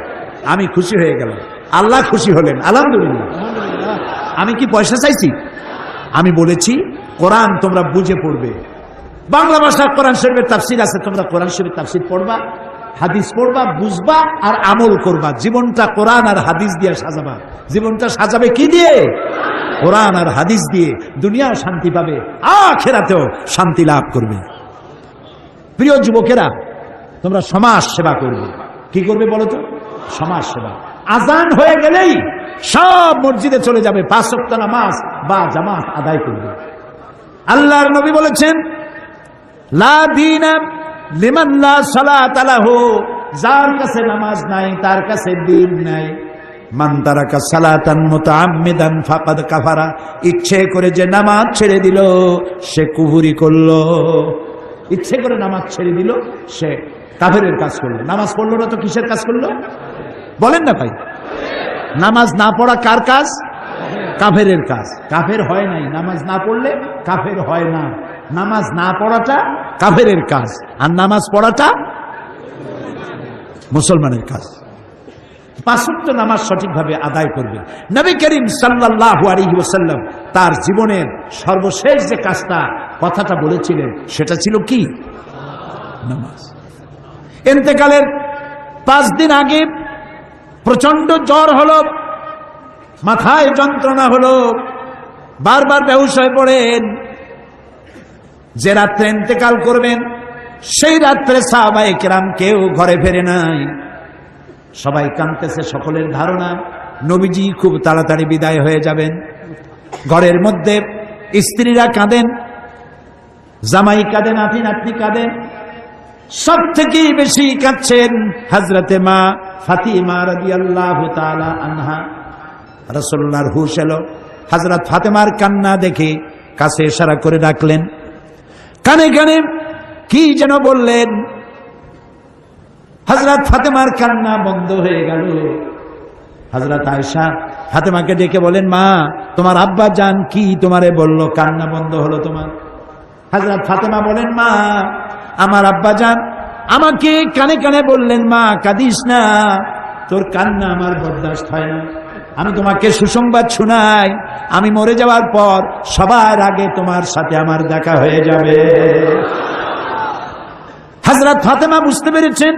আমি খুশি হয়ে গেলাম। আল্লাহ খুশি হলেন, আলহামদুলিল্লাহ। আমি কি পয়সা চাইছি? আমি বলেছি কোরআন তোমরা বুঝে পড়বে। বাংলা ভাষা কোরআন শরীফের তাফসীর আছে, তোমরা কোরআন শরীফের তাফসীর পড়বা, হাদিস পড়বা, বুঝবা আর আমল করবা। জীবনটা কোরআন আর হাদিস দিয়ে সাজাবা। জীবনটা সাজাবে কি দিয়ে? কোরআন আর হাদিস দিয়ে। দুনিয়াও শান্তি পাবে, আখিরাতেও শান্তি লাভ করবে। প্রিয় যুবকেরা, তোমরা সমাজ সেবা করবে। কি করবে বলো তো? সমাজ সেবা। আজান হয়ে গেলেই সব মসজিদে চলে যাবে, 5 ওয়াক্ত নামাজ বা জামাত আদায় করবে। আল্লাহর নবী বলেছেন, লা দীনা লিমান লা সালাত লাহু, যার কাছে নামাজ নাই তার কাছে দ্বীন নাই। মান তারাকা সালাতান মুতাআম্মিদান ফাকাদ কাফারা, ইচ্ছে করে যে নামাজ ছেড়ে দিল সে কুফরি করলো। ইচ্ছে করে নামাজ ছেড়ে দিল সে কাফেরের কাজ করলো। নামাজ পড়লো না তো কিসের কাজ করলো বলেন না ভাই? নামাজ না পড়া কার কাজ? কাফেরের কাজ। কাফের হয় নাই, নামাজ না পড়লে কাফের হয় না। নামাজ না পড়াটা কাফেরের কাজ, আর নামাজ পড়াটা মুসলমানের কাজ। 5 ওয়াক্ত নামাজ সঠিকভাবে আদায় করবে। নবী করিম সাল্লাল্লাহু আলাইহি ওয়াসাল্লাম তার জীবনের সর্বশেষ যে কাজটা, কথাটা বলেছিলেন, সেটা ছিল কি? নামাজ। ইন্তেকালের 5 দিন আগে প্রচন্ড জ্বর হলো, মাথায় যন্ত্রণা হলো, বারবার বেহুশ হয়ে পড়েন। যে রাত্রে ইন্তেকাল করবেন সেই রাত্রে সাহাবায়ে কেরাম কেউ ঘরে ফেরে নাই, সবাই কাঁদতেছে। সকলের ধারণা নবীজি খুব তাড়াতাড়ি বিদায় হয়ে যাবেন। ঘরের মধ্যে স্ত্রীরা কাঁদেন, জামাই কাঁদেন, নাতি নাতনি কাঁদেন। সব থেকে বেশি কাঁদছেন হযরতে মা ফাতিমা রাদিয়াল্লাহু তাআলা আনহা। রাসূলুল্লাহর হুশ এলো, হযরত ফাতেমার কান্না দেখে কাছে ইশারা করে ডাকলেন, কানে কানে কি যেন বললেন। হযরত ফাতেমার কান্না বন্ধ হয়ে গেল। হযরত আয়েশা ফাতেমাকে ডেকে বলেন, মা তোমার আব্বা জান কি তোমারে বলল, কান্না বন্ধ হলো তোমার? হযরত ফাতেমা বলেন, মা আমার আব্বা জান আমাকে কানে কানে বললেন, মা কাঁদিস না, তোর কান্না আমার বরদাস্ত হয় না। আমি তোমাকে সুসংবাদ শোনাই, আমি মরে যাওয়ার পর সবার আগে তোমার সাথে আমার দেখা হয়ে যাবে। হযরত ফাতেমা বুঝতে পেরেছেন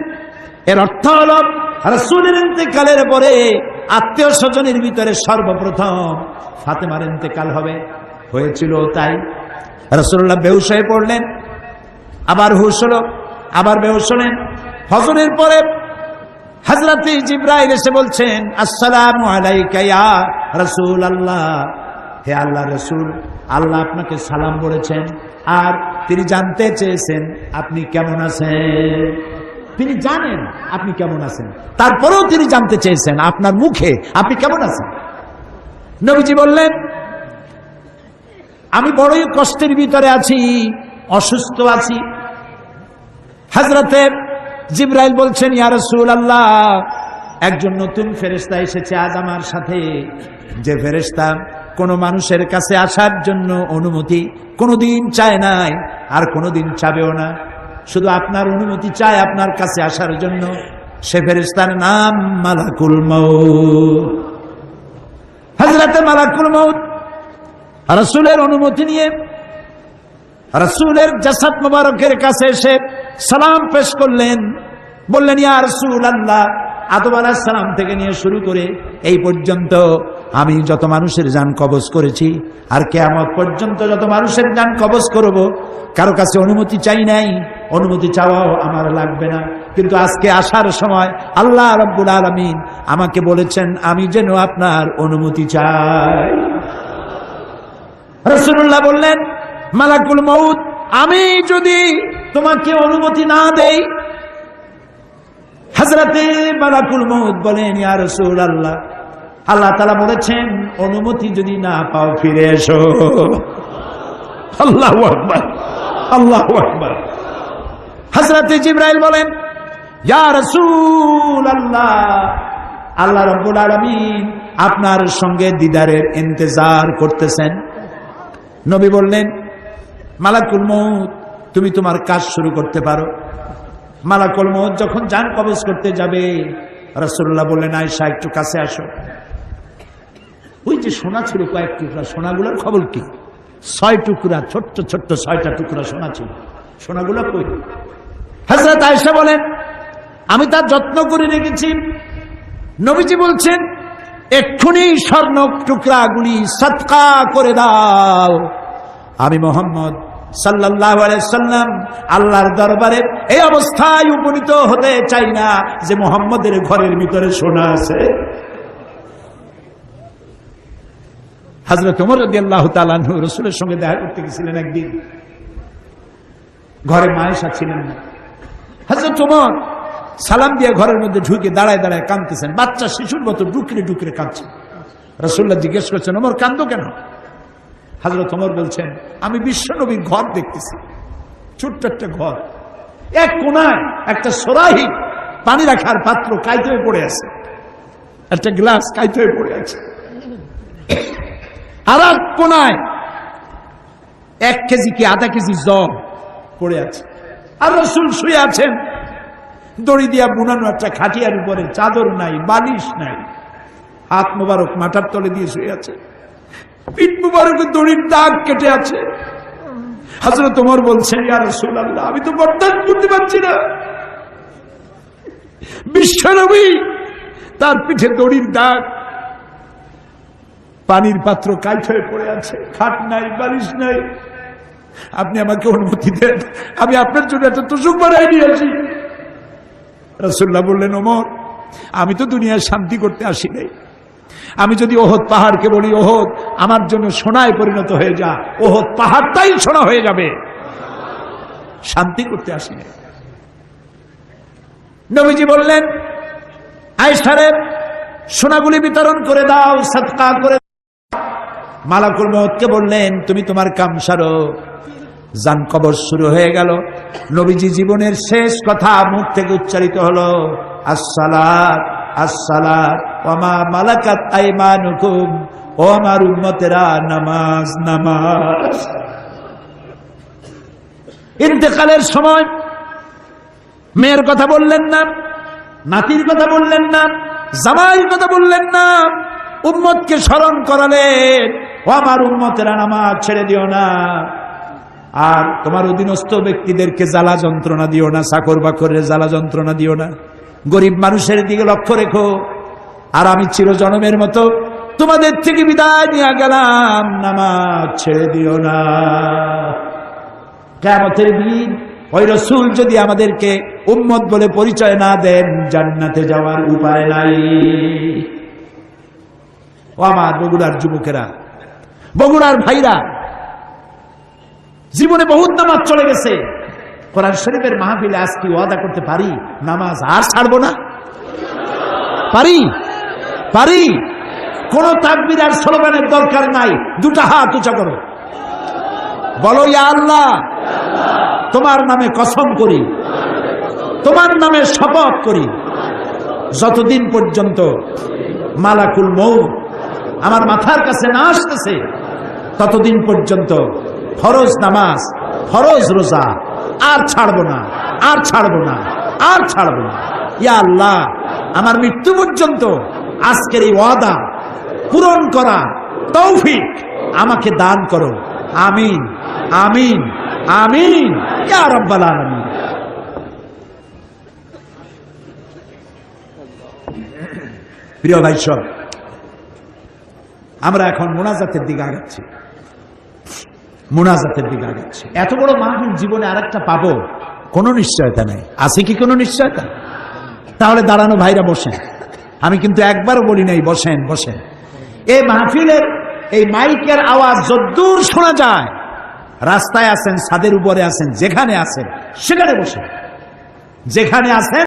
এর অর্থ হলো রাসূলের ইন্তেকালের পরে আত্মীয় স্বজনের ভিতরে সর্বপ্রথম ফাতেমার ইন্তেকাল হবে। হয়েছিল তাই। রাসূলুল্লাহ বেহুশ হয়ে পড়লেন, আবার হুশ হলো, আবার বেহুশ হলেন। ফজরের পরে হযরত জিবরাইল এসে বলছেন, আসসালামু আলাইকা ইয়া রাসূলুল্লাহ, হে আল্লাহর রাসূল, আল্লাহ আপনাকে সালাম বলেছেন আর তিনি জানতে চেয়েছেন আপনি কেমন আছেন। তিনি জানেন আপনি কেমন আছেন, তারপরেও তিনি জানতে চেয়েছেন আপনার মুখে আপনি কেমন আছেন। নবীজি বললেন, আমি বড়ই কষ্টের ভিতরে আছি, অসুস্থ আছি। হযরতে জিবরাইল বলছেন, ইয়া রাসূলুল্লাহ, একজন নতুন ফেরেশতা এসেছে আজ আমার সাথে, যে ফেরেশতা কোন মানুষের কাছে আসার জন্য অনুমতি কোনোদিন চায় নাই আর কোনোদিন চাবেও না, শুধু আপনার অনুমতি চায় আপনার কাছে আসার জন্য। সে ফেরেশতার নাম মালাকুল মউত। হযরতে মালাকুল মউত রাসূলের অনুমতি নিয়ে রাসূলের জাসাদ মুবারকের কাছে এসে সালাম পেশ করলেন। বললেন, ইয়া রাসূলুল্লাহ, আদম আলাইহিস সালাম থেকে নিয়ে শুরু করে এই পর্যন্ত আমি যত মানুষের জান কবজ করেছি আর কিয়ামত পর্যন্ত যত মানুষের জান কবজ করব, কারো কাছে অনুমতি চাই নাই, অনুমতি চাওয়াও আমার লাগবে না। কিন্তু আজকে আসার সময় আল্লাহ রাব্বুল আলামিন আমাকে বলেছেন আমি যেন আপনার অনুমতি চাই। রাসূলুল্লাহ বললেন, মালাকুল মউত, আমি যদি তোমাকে অনুমতি না দেই? হযরতে মালাকুল মউত বলেন, ইয়া রাসূলুল্লাহ, আল্লাহ তাআলা বলেছেন অনুমতি যদি না পাও ফিরে এসো। আল্লাহু আকবার, আল্লাহু আকবার। হযরতে জিবরাইল বলেন, ইয়া রাসূলুল্লাহ, আল্লাহ রাব্বুল আলামিন আপনার সঙ্গে দিদারের ইন্তজার করতেছেন। নবী বললেন, মালাকুল মউত, তুমি তোমার কাজ শুরু করতে পারো। মালাকুল মউত যখন জান কবজ করতে যাবে, রাসূলুল্লাহ বললেন, আয়েশা একটু কাছে আসো। ওই যে সোনা ছিল কয়েক টুকরা, সোনাগুলোর খবর কি? 6 টুকরা, ছোট্ট ছোট্ট 6টা টুকরা সোনা ছিল, সোনাগুলো কই? হযরত আয়েশা বলেন, আমি তার যত্ন করে রেখেছি। নবীজি বলছেন, এক্ষুনি স্বর্ণ টুকরাগুলি সদকা করে দাও। আমি মুহাম্মদ সাল্লাল্লাহু আলাইহি সাল্লাম আল্লাহর দরবারে এই অবস্থায় উপনীত হতে চাই না যে মুহাম্মদের ঘরের ভিতরে সোনা আছে। হযরত ওমর রাদিয়াল্লাহু তাআলা আনহু রাসূলের সঙ্গে দেখা করতে গেছিলেন একদিন, ঘরে মা আয়েশা ছিলেন না। হযরত ওমর সালাম দিয়ে ঘরের মধ্যে ঢুকে দাঁড়ায় দাঁড়ায় কাঁদতেছেন, বাচ্চা শিশুর মতো ডুকরে ডুকরে কাঁদছে। রাসূলুল্লাহ জিজ্ঞেস করছেন, ওমর কাঁদো কেন? হযরত ওমর বলছেন, আমি বিশ্ব নবীর ঘর দেখতেছি, ছোট্ট একটা ঘর, এক কোনায় একটা সরাহি পানি রাখার পাত্র কাইতে হয়ে পড়ে আছে, একটা গ্লাস কাইতে হয়ে পড়ে আছে, আর এক কোনায় 1 কেজি কি আধা কেজি জল পড়ে আছে, আর রাসূল শুয়ে আছেন দড়ি দিয়া বুনানো একটা খাটিয়ার উপরে, চাদর নাই, বালিশ নাই, হাত মোবারক মাথার তলে দিয়ে শুয়ে আছে, পিঠ মোবারকে দড়ির দাগ কেটে আছে। হযরত ওমর বলছেন, ইয়া রাসূলুল্লাহ, আমি তো বরদাস্ত করতে পারছি না, বিশ্বনবী তার পিঠে দড়ির দাগ, পানির পাত্র কাইট হয়ে পড়ে আছে, খাট নাই, বালিশ নাই, আপনি আমাকে অনুমতি দেন, আমি আপনার জন্য একটা তোষক বানাই নিয়ে আসি। রাসূলুল্লাহ বললেন, ওমর, আমি তো দুনিয়ায় শান্তি করতে আসি নাই, আমি যদি ওহদ পাহাড়কে বলি ওহদ আমার জন্য সোনায় পরিণত হয়ে যা, ওহদ পাহাড়টাই সোনা হয়ে যাবে, শান্তি করতে আসি নাই। নবীজি বললেন, আয়েশারে সোনাগুলি বিতরণ করে দাও, সদকা করে দাও। মালাকুল মউতকে বললেন, তুমি তোমার কাম সারো। জান কবর শুরু হয়ে গেল। নবীজি জীবনের শেষ কথা মুখ থেকে উচ্চারিত হলো, আসসালাত আসসালাত ওয়া মা মালাকাত আইমানুকুম, ও আমার উম্মতেরা, নামাজ নামাজ। ইন্তেকালের সময় মেয়ের কথা বললেন না, নাতির কথা বললেন না, জামাইয়ের কথা বললেন না, উম্মতকে স্মরণ করালেন, ও আমার উম্মতেরা, নামাজ ছেড়ে দিও না, আর তোমার অধীনস্থ ব্যক্তিদেরকে জ্বালা যন্ত্রণা দিও না, চাকর বাকরের জ্বালা যন্ত্রণা দিও না, গরিব মানুষের দিকে লক্ষ্য রেখো, আর আমি চিরজনমের মতো তোমাদের থেকে বিদায় নিয়ে গেলাম, নামাজ ছেড়ে দিও না। কিয়ামতের দিন ওই রাসূল যদি আমাদেরকে উম্মত বলে পরিচয় না দেন, জান্নাতে যাওয়ার উপায় নাই। ও আমার বগুড়ার যুবকেরা, বগুড়ার ভাইরা, জীবনে বহুত নামাজ চলে গেছে, কোরআন শরীফের মাহফিলে আজকে ওয়াদা করতে পারি নামাজ আর ছাড়বো না? পারি পারি কোন তাকবীর আর স্লোগানের দরকার নাই, দুটো হাত উঁচা করো, বলো, ইয়া আল্লাহ, তোমার নামে কসম করি, তোমার নামে শপথ করি, যতদিন পর্যন্ত মালাকুল মউত আমার মাথার কাছে না আসতেছে, ততদিন পর্যন্ত ফরজ নামাজ, ফরজ রোজা আর ছাড়বো না, আর ছাড়বো না, আর ছাড়বো না। ইয়া আল্লাহ, আমার মৃত্যু পর্যন্ত আজকের এই ওয়াদা পূরণ করা তৌফিক আমাকে দান করো, আমিন আমিন আমিন ইয়া রাব্বাল আলামিন। প্রিয় ভাই সব, আমরা এখন মোনাজাতের দিকে আগাচ্ছি, মোনাজাতের দিকে আগাচ্ছি। এত বড় মাহফিল জীবনে আরেকটা পাবো কোনো নিশ্চয়তা নেই, আছে কি কোনো নিশ্চয়তা? তাহলে দাঁড়ানো ভাইরা বসেন, আমি কিন্তু একবারও বলি নাই বসেন বসেন। এই মাহফিলের এই মাইকের আওয়াজ যদ্দূর শোনা যায়, রাস্তায় আছেন, ছাদের উপরে আছেন, যেখানে আছেন সেখানে বসেন, যেখানে আছেন